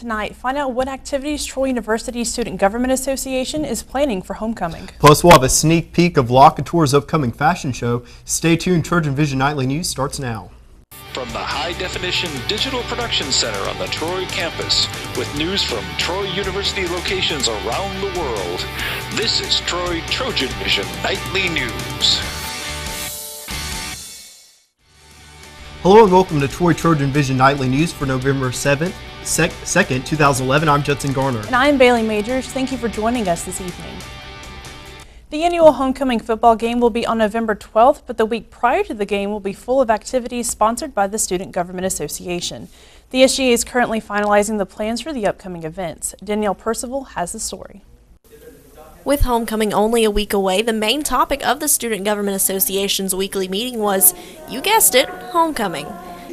Tonight, find out what activities Troy University Student Government Association is planning for homecoming. Plus, we'll have a sneak peek of La Couture's upcoming fashion show. Stay tuned, TrojanVision Nightly News starts now. From the high-definition digital production center on the Troy campus, with news from Troy University locations around the world, this is Troy TrojanVision Nightly News. Hello and welcome to Troy TrojanVision Nightly News for November 2nd, 2011. I'm Judson Garner. And I'm Bailey Majors. Thank you for joining us this evening. The annual homecoming football game will be on November 12th, but the week prior to the game will be full of activities sponsored by the Student Government Association. The SGA is currently finalizing the plans for the upcoming events. Danielle Percival has the story. With homecoming only a week away, the main topic of the Student Government Association's weekly meeting was, you guessed it, homecoming.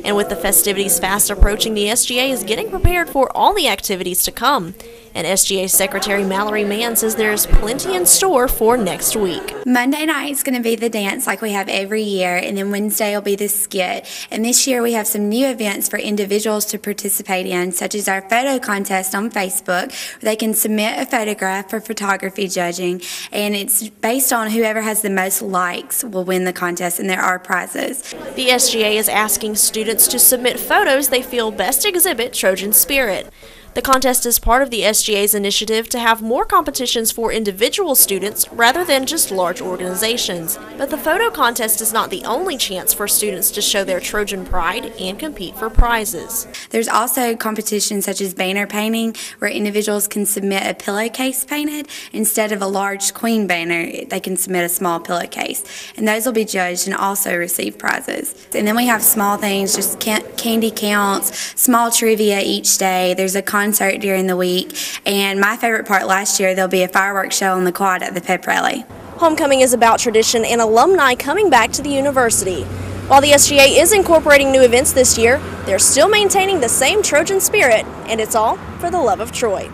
And with the festivities fast approaching, the SGA is getting prepared for all the activities to come. And SGA Secretary Mallory Mann says there is plenty in store for next week. Monday night is going to be the dance like we have every year, and then Wednesday will be the skit. And this year we have some new events for individuals to participate in, such as our photo contest on Facebook, where they can submit a photograph for photography judging, and it's based on whoever has the most likes will win the contest, and there are prizes. The SGA is asking students to submit photos they feel best exhibit Trojan spirit. The contest is part of the SGA's initiative to have more competitions for individual students rather than just large organizations. But the photo contest is not the only chance for students to show their Trojan pride and compete for prizes. There's also competitions such as banner painting, where individuals can submit a pillowcase painted. Instead of a large queen banner, they can submit a small pillowcase. And those will be judged and also receive prizes. And then we have small things, just candy counts, small trivia each day. There's a concert during the week, and my favorite part last year, there'll be a fireworks show on the quad at the pep rally. Homecoming is about tradition and alumni coming back to the university. While the SGA is incorporating new events this year, they're still maintaining the same Trojan spirit, and it's all for the love of Troy.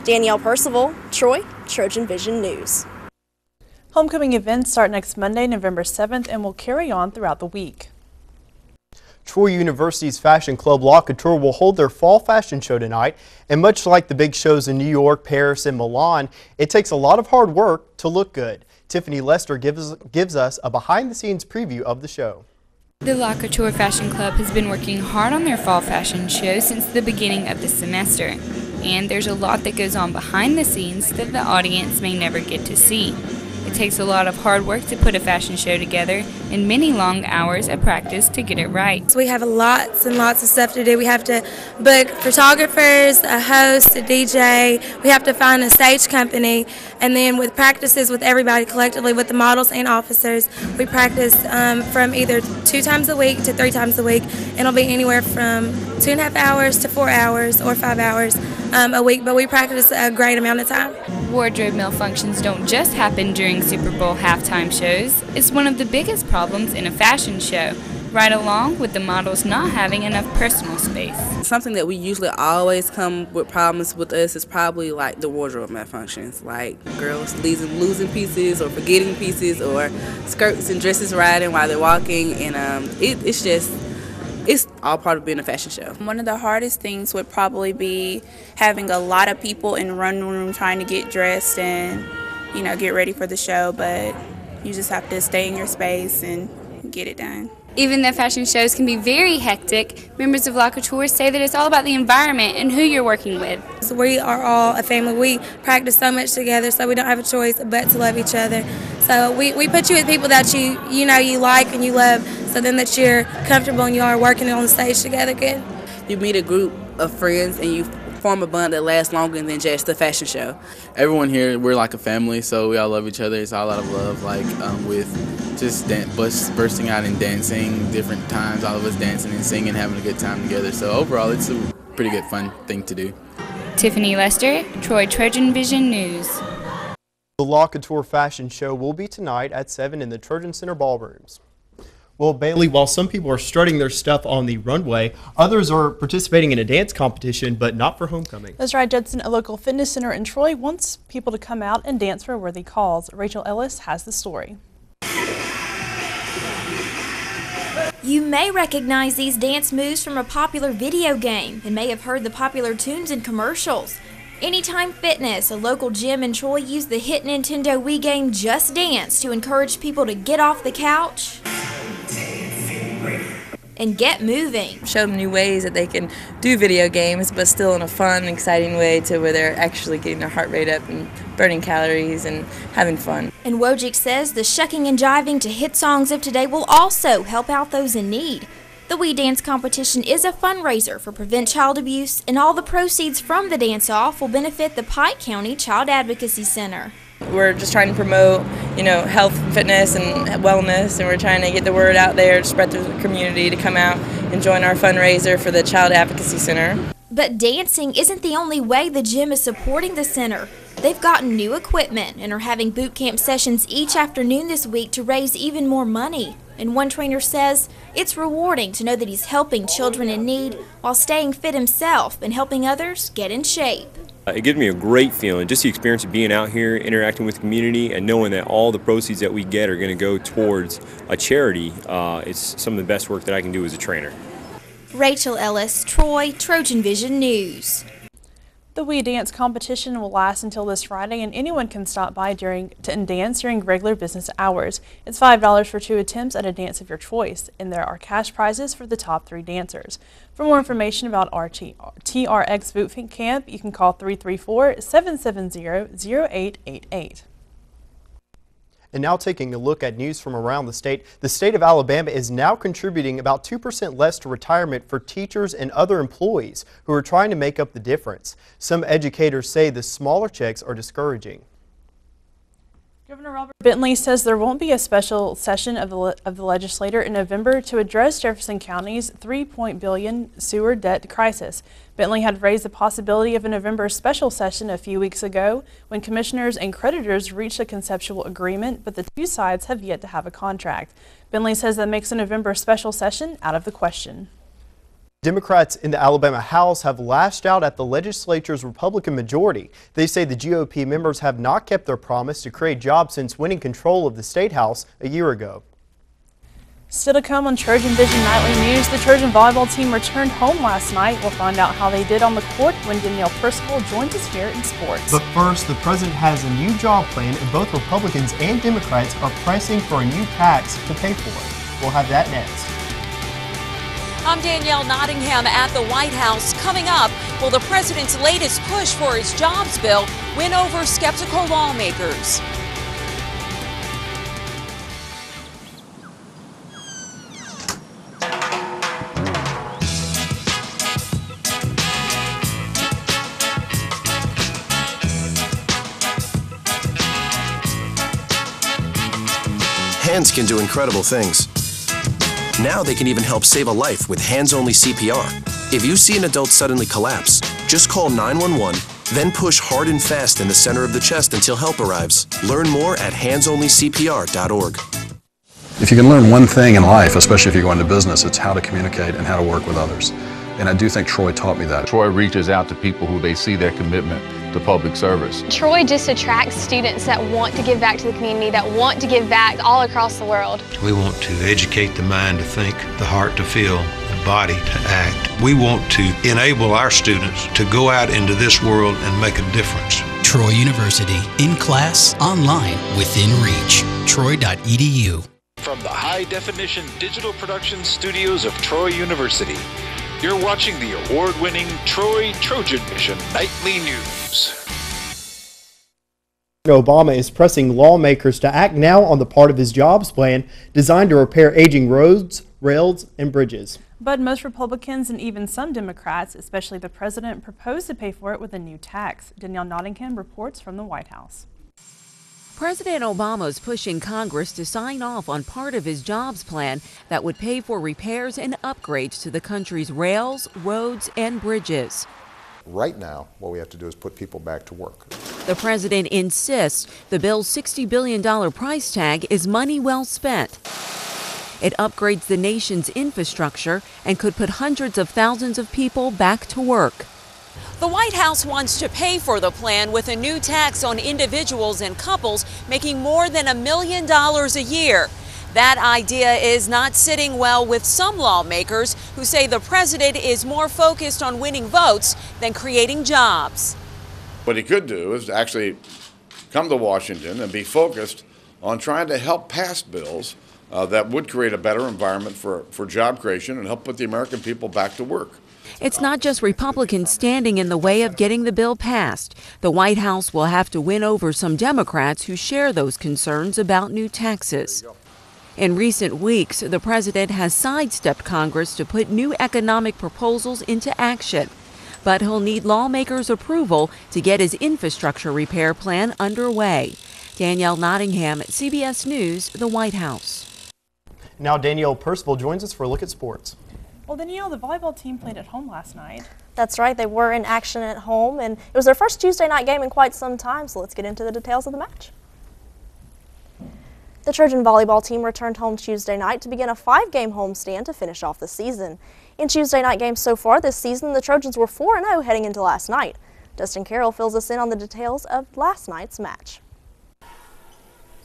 Danielle Percival, Troy TrojanVision News. Homecoming events start next Monday, November 7th, and will carry on throughout the week. Troy University's fashion club La Couture will hold their fall fashion show tonight, and much like the big shows in New York, Paris, and Milan, it takes a lot of hard work to look good. Tiffany Lester gives us a behind-the-scenes preview of the show. The La Couture Fashion Club has been working hard on their fall fashion show since the beginning of the semester, and there's a lot that goes on behind the scenes that the audience may never get to see. It takes a lot of hard work to put a fashion show together and many long hours of practice to get it right. So we have lots and lots of stuff to do. We have to book photographers, a host, a DJ. We have to find a stage company. And then with practices with everybody collectively, with the models and officers, we practice from either 2 times a week to 3 times a week. And it'll be anywhere from 2.5 hours to 4 hours or 5 hours a week. But we practice a great amount of time. Wardrobe malfunctions don't just happen during Super Bowl halftime shows. It's one of the biggest problems in a fashion show, right along with the models not having enough personal space. Something that we usually always come with problems with us is probably like the wardrobe malfunctions, like girls losing pieces or forgetting pieces, or skirts and dresses riding while they're walking, and it's all part of being a fashion show. One of the hardest things would probably be having a lot of people in the run room trying to get dressed and, get ready for the show, but you just have to stay in your space and get it done. Even though fashion shows can be very hectic, members of La Couture say that it's all about the environment and who you're working with. So we are all a family. We practice so much together, so we don't have a choice but to love each other. So we put you with people that you like and you love, so then that you're comfortable and you are working on the stage together good. You meet a group of friends and you form a bond that lasts longer than just the fashion show. Everyone here, we're like a family, so we all love each other. It's all out of love, with just bursting out and dancing different times, all of us dancing and singing, having a good time together. So overall, it's a pretty good, fun thing to do. Tiffany Lester, Troy TrojanVision News. The La Couture fashion show will be tonight at 7 in the Trojan Center ballrooms. Well, Bailey, while some people are strutting their stuff on the runway, others are participating in a dance competition, but not for homecoming. That's right, Dustin. A local fitness center in Troy wants people to come out and dance for a worthy cause. Ellis has the story. You may recognize these dance moves from a popular video game and may have heard the popular tunes in commercials. Anytime Fitness, a local gym in Troy, used the hit Nintendo Wii game Just Dance to encourage people to get off the couch and get moving. Show them new ways that they can do video games, but still in a fun, exciting way to where they're actually getting their heart rate up and burning calories and having fun. And Wojcik says the shucking and jiving to hit songs of today will also help out those in need. The Wii Dance competition is a fundraiser for Prevent Child Abuse, and all the proceeds from the dance-off will benefit the Pike County Child Advocacy Center. We're just trying to promote, health, fitness, and wellness, and we're trying to get the word out there to spread through the community to come out and join our fundraiser for the Child Advocacy Center. But dancing isn't the only way the gym is supporting the center. They've gotten new equipment and are having boot camp sessions each afternoon this week to raise even more money. And one trainer says it's rewarding to know that he's helping children in need while staying fit himself and helping others get in shape. It gives me a great feeling, just the experience of being out here, interacting with the community, and knowing that all the proceeds that we get are going to go towards a charity. It's some of the best work that I can do as a trainer. Rachel Ellis, Troy, TrojanVision News. The Wii Dance competition will last until this Friday, and anyone can stop by and dance during regular business hours. It's $5 for 2 attempts at a dance of your choice, and there are cash prizes for the top 3 dancers. For more information about our TRX Boot Camp, you can call 334-770-0888. And now taking a look at news from around the state of Alabama is now contributing about 2% less to retirement for teachers and other employees who are trying to make up the difference. Some educators say the smaller checks are discouraging. Governor Robert Bentley says there won't be a special session of the legislature in November to address Jefferson County's $3 billion sewer debt crisis. Bentley had raised the possibility of a November special session a few weeks ago when commissioners and creditors reached a conceptual agreement, but the two sides have yet to have a contract. Bentley says that makes a November special session out of the question. Democrats in the Alabama House have lashed out at the legislature's Republican majority. They say the GOP members have not kept their promise to create jobs since winning control of the State House a year ago. Still to come on TrojanVision Nightly News, the Trojan volleyball team returned home last night. We'll find out how they did on the court when Danielle Percival joins us here in sports. But first, the president has a new job plan, and both Republicans and Democrats are pressing for a new tax to pay for it. We'll have that next. I'm Danielle Nottingham at the White House. Coming up, will the president's latest push for his jobs bill win over skeptical lawmakers? Hands can do incredible things. Now they can even help save a life with hands-only CPR. If you see an adult suddenly collapse, just call 911, then push hard and fast in the center of the chest until help arrives. Learn more at handsonlycpr.org. If you can learn one thing in life, especially if you go into business, it's how to communicate and how to work with others. And I do think Troy taught me that. Troy reaches out to people who they see their commitment to public service. Troy just attracts students that want to give back to the community, that want to give back all across the world. We want to educate the mind to think, the heart to feel, the body to act. We want to enable our students to go out into this world and make a difference. Troy University, in class, online, within reach. Troy.edu. From the high-definition digital production studios of Troy University, you're watching the award-winning TrojanVision Nightly News. Obama is pressing lawmakers to act now on the part of his jobs plan designed to repair aging roads, rails, and bridges. But most Republicans and even some Democrats, especially the president, propose to pay for it with a new tax. Danielle Nottingham reports from the White House. President Obama's pushing Congress to sign off on part of his jobs plan that would pay for repairs and upgrades to the country's rails, roads, and bridges. Right now, what we have to do is put people back to work. The president insists the bill's $60 billion price tag is money well spent. It upgrades the nation's infrastructure and could put hundreds of thousands of people back to work. The White House wants to pay for the plan with a new tax on individuals and couples making more than $1 million a year. That idea is not sitting well with some lawmakers who say the president is more focused on winning votes than creating jobs. What he could do is actually come to Washington and be focused on trying to help pass bills that would create a better environment for job creation and help put the American people back to work. It's not just Republicans standing in the way of getting the bill passed. The White House will have to win over some Democrats who share those concerns about new taxes. In recent weeks, the president has sidestepped Congress to put new economic proposals into action. But he'll need lawmakers' approval to get his infrastructure repair plan underway. Danielle Nottingham, CBS News, the White House. Now Danielle Percival joins us for a look at sports. Well, Danielle, the volleyball team played at home last night. That's right, they were in action at home, and it was their first Tuesday night game in quite some time, so let's get into the details of the match. The Trojan volleyball team returned home Tuesday night to begin a 5-game homestand to finish off the season. In Tuesday night games so far this season, the Trojans were 4-0 heading into last night. Dustin Carroll fills us in on the details of last night's match.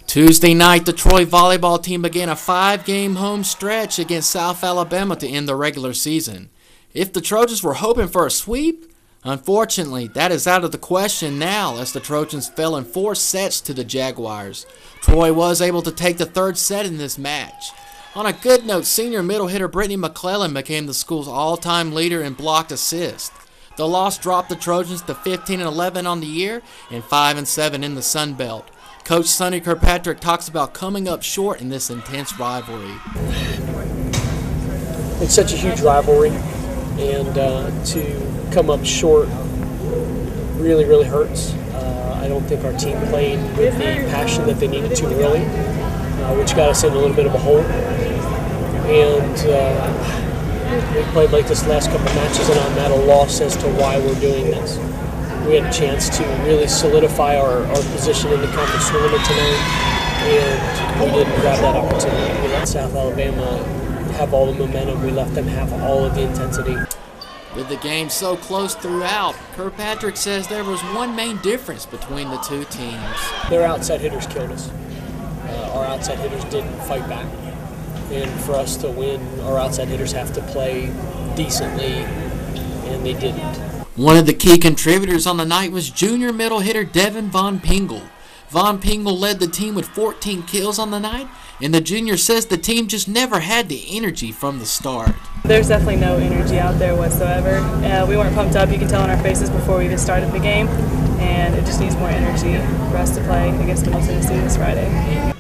Tuesday night, the Troy volleyball team began a 5-game home stretch against South Alabama to end the regular season. If the Trojans were hoping for a sweep, unfortunately, that is out of the question now as the Trojans fell in 4 sets to the Jaguars. Troy was able to take the 3rd set in this match. On a good note, senior middle hitter Brittany McClellan became the school's all-time leader in blocked assists. The loss dropped the Trojans to 15-11 on the year and 5-7 in the Sun Belt. Coach Sonny Kirkpatrick talks about coming up short in this intense rivalry. It's such a huge rivalry, and to come up short really, really hurts. I don't think our team played with the passion that they needed to early, which got us in a little bit of a hole. And we played like this last couple of matches, and I'm at a loss as to why we're doing this. We had a chance to really solidify our position in the conference tournament tonight, and we didn't grab that opportunity. We let South Alabama have all the momentum. We let them have all of the intensity. With the game so close throughout, Kirkpatrick says there was one main difference between the two teams. Their outside hitters killed us. Our outside hitters didn't fight back. And for us to win, our outside hitters have to play decently, and they didn't. One of the key contributors on the night was junior middle hitter Devin Von Pingle. Von Pingle led the team with 14 kills on the night, and the junior says the team just never had the energy from the start. There's definitely no energy out there whatsoever. We weren't pumped up. You can tell on our faces before we even started the game, and it just needs more energy for us to play against Middle Tennessee this Friday.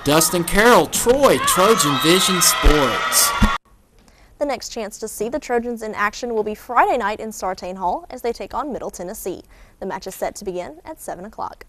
Dustin Carroll, Troy, TrojanVision Sports. The next chance to see the Trojans in action will be Friday night in Sartain Hall as they take on Middle Tennessee. The match is set to begin at 7 o'clock.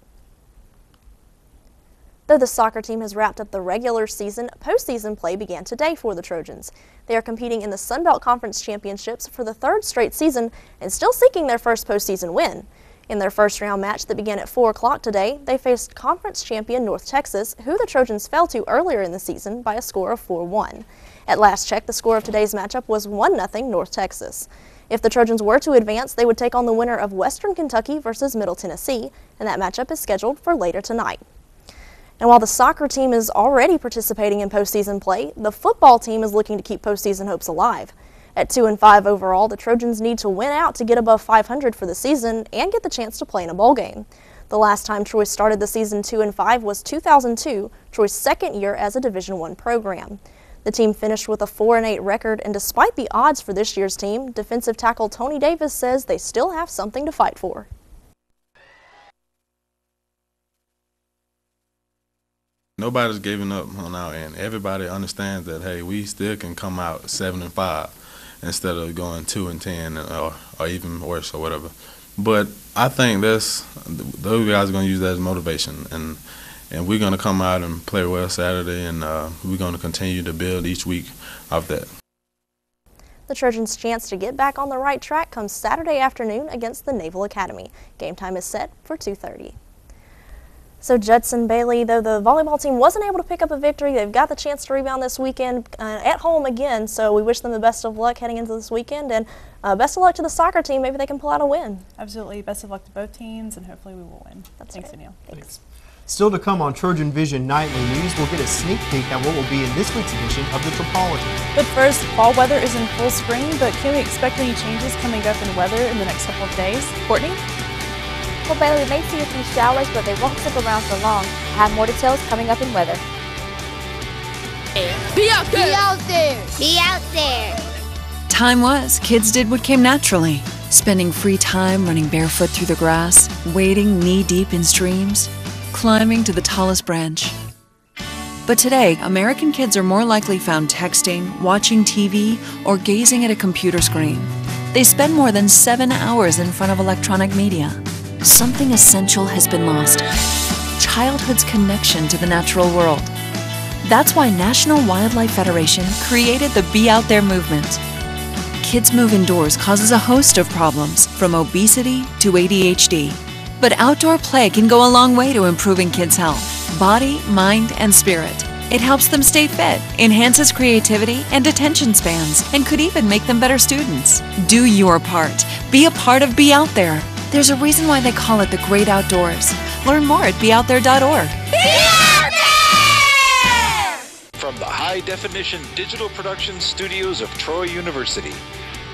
Though the soccer team has wrapped up the regular season, postseason play began today for the Trojans. They are competing in the Sun Belt Conference Championships for the 3rd straight season and still seeking their first postseason win. In their first round match that began at 4 o'clock today, they faced conference champion North Texas, who the Trojans fell to earlier in the season by a score of 4-1. At last check, the score of today's matchup was 1-0 North Texas. If the Trojans were to advance, they would take on the winner of Western Kentucky versus Middle Tennessee, and that matchup is scheduled for later tonight. And while the soccer team is already participating in postseason play, the football team is looking to keep postseason hopes alive. At 2-5 overall, the Trojans need to win out to get above 500 for the season and get the chance to play in a bowl game. The last time Troy started the season 2-5 was 2002, Troy's 2nd year as a Division I program. The team finished with a 4-8 record, and despite the odds for this year's team, defensive tackle Tony Davis says they still have something to fight for. Nobody's giving up on our end. Everybody understands that, hey, we still can come out 7-5 instead of going 2-10 or even worse or whatever. But I think those guys are going to use that as motivation, and we're going to come out and play well Saturday, and we're going to continue to build each week off that. The Trojans' chance to get back on the right track comes Saturday afternoon against the Naval Academy. Game time is set for 2:30. So Judson Bailey, though the volleyball team wasn't able to pick up a victory, they've got the chance to rebound this weekend at home again. So we wish them the best of luck heading into this weekend, and best of luck to the soccer team. Maybe they can pull out a win. Absolutely. Best of luck to both teams, and hopefully we will win. Thanks, right. Danielle. Thanks. Still to come on TrojanVision Nightly News, we'll get a sneak peek at what will be in this week's edition of the Metropolitan. But first, fall weather is in full swing, but can we expect any changes coming up in weather in the next couple of days? Courtney? Well, Bailey, we may see a few showers, but they won't stick around for long. I have more details coming up in weather. Be out there! Be out there! Be out there! Time was, kids did what came naturally. Spending free time running barefoot through the grass, wading knee-deep in streams, climbing to the tallest branch. But today, American kids are more likely found texting, watching TV, or gazing at a computer screen. They spend more than 7 hours in front of electronic media. Something essential has been lost: childhood's connection to the natural world. That's why National Wildlife Federation created the Be Out There movement. Kids move indoors causes a host of problems, from obesity to ADHD. But outdoor play can go a long way to improving kids' health, body, mind, and spirit. It helps them stay fit, enhances creativity and attention spans, and could even make them better students. Do your part. Be a part of Be Out There. There's a reason why they call it the Great Outdoors. Learn more at beoutthere.org. From the high-definition digital production studios of Troy University,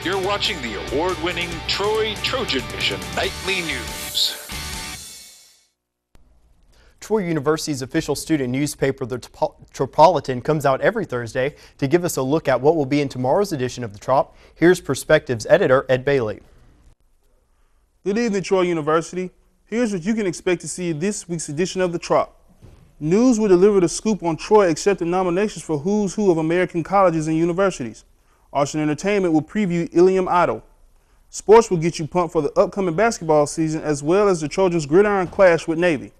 you're watching the award-winning TrojanVision Nightly News. Troy University's official student newspaper, the Metropolitan, comes out every Thursday to give us a look at what will be in tomorrow's edition of the Trop. Here's Perspectives editor Ed Bailey. Good evening, Troy University. Here's what you can expect to see in this week's edition of the Trop. News will deliver the scoop on Troy accepting nominations for Who's Who of American colleges and universities. Arts and Entertainment will preview Ilium Idol. Sports will get you pumped for the upcoming basketball season, as well as the Trojans' gridiron clash with Navy.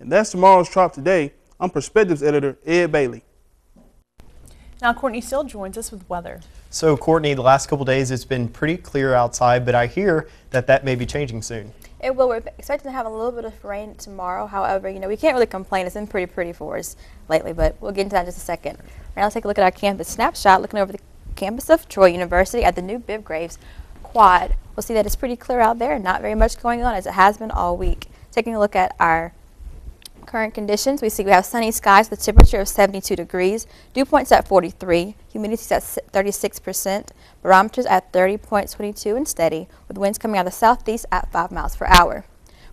And that's tomorrow's Trop Today. I'm Perspectives editor Ed Bailey. Now Courtney still joins us with weather. So Courtney, the last couple days it's been pretty clear outside, but I hear that may be changing soon. It will. We're expecting to have a little bit of rain tomorrow. However, we can't really complain. It's been pretty pretty for us lately, but we'll get into that in just a second. Right now, let's take a look at our campus snapshot, looking over the campus of Troy University at the new Bibb Graves quad. We'll see that it's pretty clear out there and not very much going on, as it has been all week. Taking a look at our current conditions, we see we have sunny skies with a temperature of 72 degrees, dew points at 43, humidity is at 36%, barometers at 30.22 and steady, with winds coming out of the southeast at 5 miles per hour.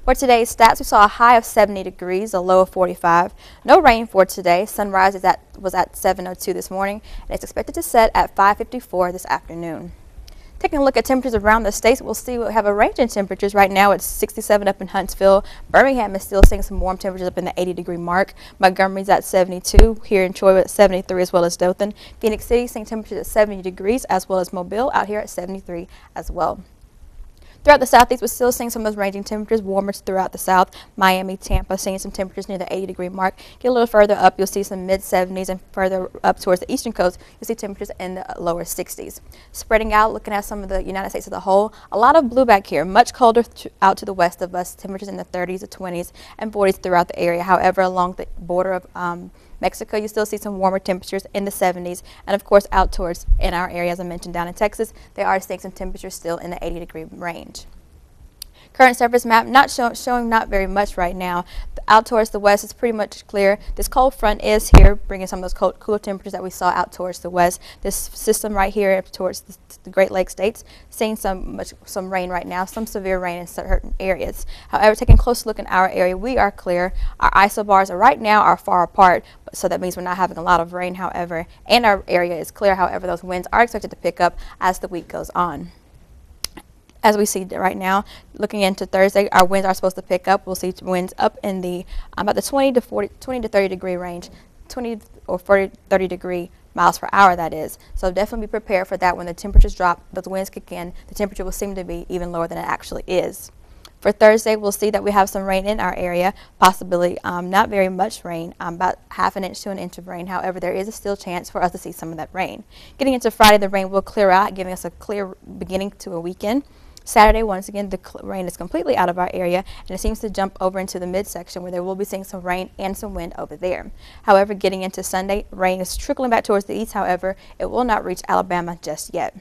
For today's stats, we saw a high of 70 degrees, a low of 45. No rain for today. Sunrise was at 7:02 this morning, and it's expected to set at 5:54 this afternoon. Taking a look at temperatures around the state, we'll see we have a range in temperatures. Right now it's 67 up in Huntsville. Birmingham is still seeing some warm temperatures up in the 80-degree mark. Montgomery's at 72. Here in Troy at 73, as well as Dothan. Phoenix City seeing temperatures at 70 degrees, as well as Mobile out here at 73 as well. Throughout the southeast, we're still seeing some of those ranging temperatures, warmer throughout the south. Miami, Tampa, seeing some temperatures near the 80-degree mark. Get a little further up, you'll see some mid-70s, and further up towards the eastern coast, you'll see temperatures in the lower 60s. Spreading out, looking at some of the United States as a whole, a lot of blue back here, much colder out to the west of us, temperatures in the 30s, the 20s, and 40s throughout the area. However, along the border of Mexico, you still see some warmer temperatures in the 70s, and of course out towards in our area, as I mentioned, down in Texas, they are seeing some temperatures still in the 80-degree range. Current surface map not showing not very much right now. Out towards the west, it's pretty much clear. This cold front is here, bringing some of those cooler temperatures that we saw out towards the west. This system right here towards the Great Lakes states, seeing some rain right now, some severe rain in certain areas. However, taking a close look in our area, we are clear. Our isobars are right now are far apart, so that means we're not having a lot of rain, however, and our area is clear. However, those winds are expected to pick up as the week goes on. As we see right now, looking into Thursday, our winds are supposed to pick up. We'll see winds up in the about the 20 to 30 degree range, 20 or 30 degree miles per hour, that is. So definitely be prepared for that. When the temperatures drop, those winds kick in, the temperature will seem to be even lower than it actually is. For Thursday, we'll see that we have some rain in our area, possibly not very much rain, about half an inch to an inch of rain. However, there is a still chance for us to see some of that rain. Getting into Friday, the rain will clear out, giving us a clear beginning to a weekend. Saturday, once again, the rain is completely out of our area, and it seems to jump over into the midsection where there will be seeing some rain and some wind over there. However, getting into Sunday, rain is trickling back towards the east. However, it will not reach Alabama just yet.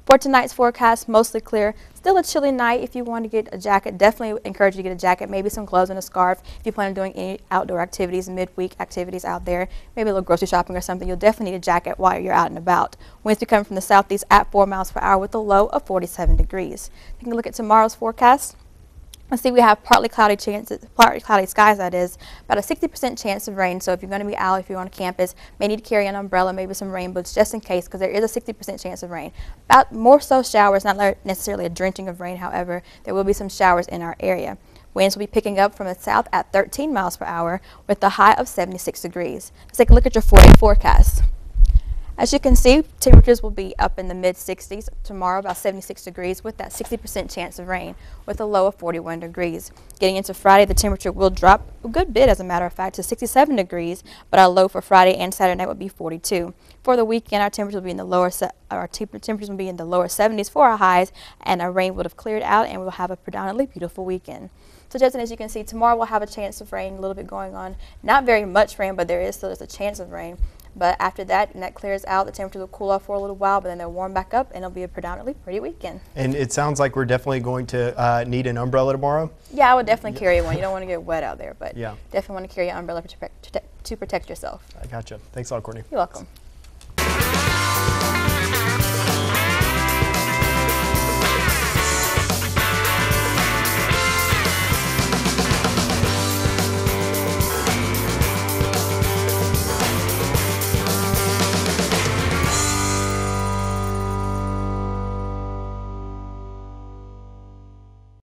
For tonight's forecast, mostly clear. Still a chilly night. If you want to get a jacket, definitely encourage you to get a jacket, maybe some gloves and a scarf. If you plan on doing any outdoor activities, midweek activities out there, maybe a little grocery shopping or something, you'll definitely need a jacket while you're out and about. Winds be coming from the southeast at 4 miles per hour with a low of 47 degrees. Taking a look at tomorrow's forecast. Let's see, we have partly cloudy skies, that is, about a 60% chance of rain. So if you're going to be out, if you're on campus, may need to carry an umbrella, maybe some rain boots just in case, because there is a 60% chance of rain. About more so showers, not necessarily a drenching of rain, however, there will be some showers in our area. Winds will be picking up from the south at 13 miles per hour with a high of 76 degrees. Let's take a look at your 4-day forecast. As you can see, temperatures will be up in the mid-60s tomorrow, about 76 degrees, with that 60% chance of rain, with a low of 41 degrees. Getting into Friday, the temperature will drop a good bit, as a matter of fact, to 67 degrees, but our low for Friday and Saturday night will be 42. For the weekend, our temperatures will be in the lower 70s for our highs, and our rain would have cleared out, and we'll have a predominantly beautiful weekend. So, Justin, as you can see, tomorrow we'll have a chance of rain, a little bit going on. Not very much rain, but there is still a chance of rain. But after that, and that clears out, the temperatures will cool off for a little while, but then they'll warm back up, and it'll be a predominantly pretty weekend. And it sounds like we're definitely going to need an umbrella tomorrow? Yeah, I would definitely carry one. You don't want to get wet out there, but yeah, definitely want to carry an umbrella to protect yourself. I gotcha. Thanks a lot, Courtney. You're welcome.